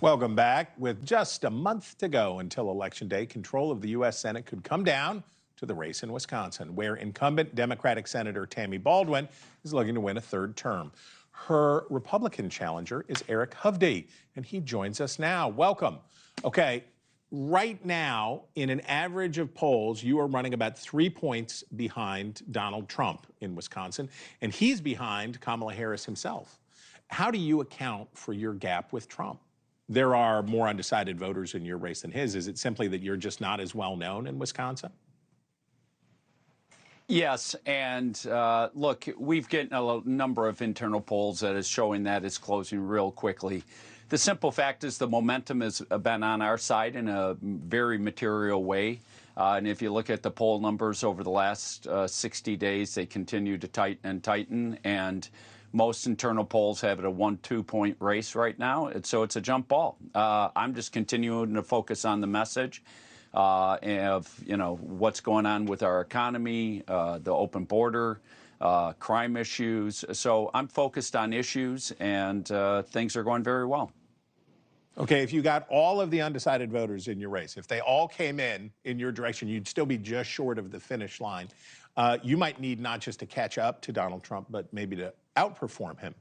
Welcome back. With just a month to go until Election Day, control of the U.S. Senate could come down to the race in Wisconsin, where incumbent Democratic Senator Tammy Baldwin is looking to win a third term. Her Republican challenger is Eric Hovde, and he joins us now. Welcome. Okay, right now, in an average of polls, you are running about 3 points behind Donald Trump in Wisconsin, and he's behind Kamala Harris himself. How do you account for your gap with Trump? There are more undecided voters in your race than his. Is it simply that you're just not as well known in Wisconsin? Yes, and look, we've gotten a number of internal polls that is showing that it's closing real quickly. The simple fact is the momentum has been on our side in a very material way. And if you look at the poll numbers over the last 60 days, they continue to tighten and tighten. And most internal polls have it a 1-2 point race right now. So it's a jump ball. I'm just continuing to focus on the message of, what's going on with our economy, the open border, crime issues. So I'm focused on issues, and things are going very well. Okay, if you got all of the undecided voters in your race, if they all came in your direction, you'd still be just short of the finish line. You might need not just to catch up to Donald Trump, but maybe to outperform him.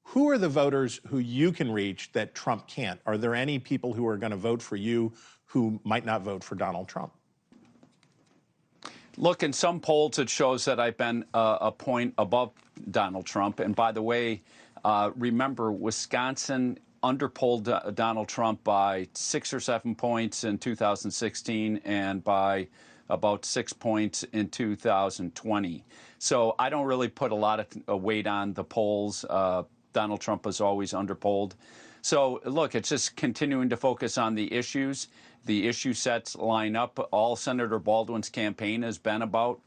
Who are the voters who you can reach that Trump can't? Are there any people who are going to vote for you who might not vote for Donald Trump? Look, in some polls, it shows that I've been a point above Donald Trump. And by the way, remember, Wisconsin underpolled Donald Trump by 6 or 7 points in 2016 and by about 6 points in 2020. So I don't really put a lot of weight on the polls. Donald Trump is always underpolled. So look, it's just continuing to focus on the issues. The issue sets line up. All Senator Baldwin's campaign has been about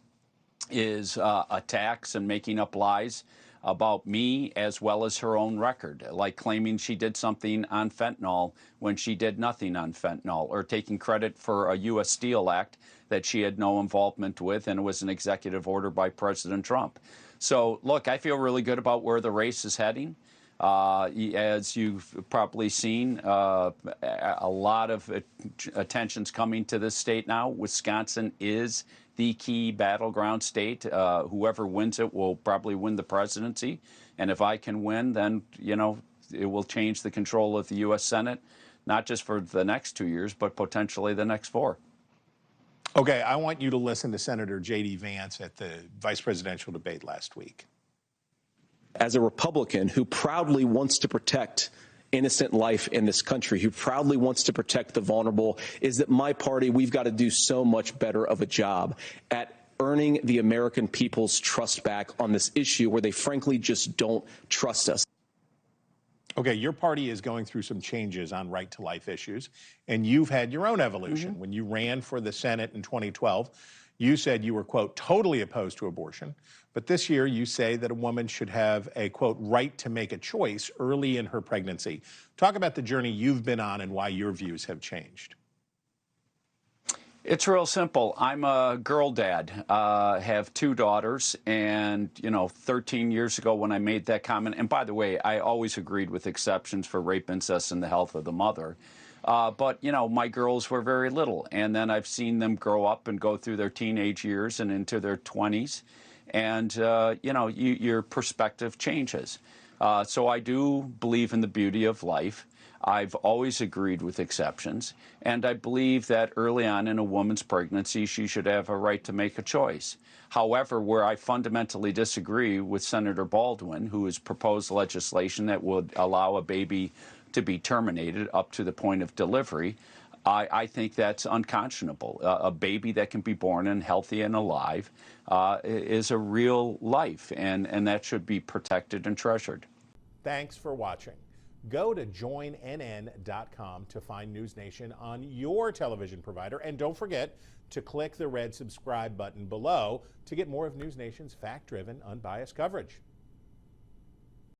is attacks and making up lies about me as well as her own record, like claiming she did something on fentanyl when she did nothing on fentanyl, or taking credit for a U.S. Steel Act that she had no involvement with, and it was an executive order by President Trump. So, look, I feel really good about where the race is heading. As you've probably seen, a lot of attention's coming to this state now. Wisconsin is the key battleground state. Whoever wins it will probably win the presidency. And if I can win, then, it will change the control of the U.S. Senate, not just for the next 2 years, but potentially the next 4. Okay, I want you to listen to Senator J.D. Vance at the vice presidential debate last week. As a Republican who proudly wants to protect innocent life in this country, who proudly wants to protect the vulnerable, is that my party, we've got to do so much better of a job at earning the American people's trust back on this issue where they frankly just don't trust us. Okay, your party is going through some changes on right-to-life issues, and you've had your own evolution. When you ran for the Senate in 2012, you said you were, quote, totally opposed to abortion. But this year, you say that a woman should have a, quote, right to make a choice early in her pregnancy. Talk about the journey you've been on and why your views have changed. It's real simple. I'm a girl dad, have 2 daughters, and, 13 years ago when I made that comment, and by the way, I always agreed with exceptions for rape, incest, and the health of the mother. But, my girls were very little, and then I've seen them grow up and go through their teenage years and into their 20s, and, your perspective changes. So I do believe in the beauty of life. I've always agreed with exceptions, and I believe that early on in a woman's pregnancy, she should have a right to make a choice. However, where I fundamentally disagree with Senator Baldwin, who has proposed legislation that would allow a baby to be terminated up to the point of delivery, I think that's unconscionable. A baby that can be born and healthy and alive is a real life, and that should be protected and treasured. Thanks for watching. Go to joinnn.com to find NewsNation on your television provider. And don't forget to click the red subscribe button below to get more of NewsNation's fact-driven, unbiased coverage.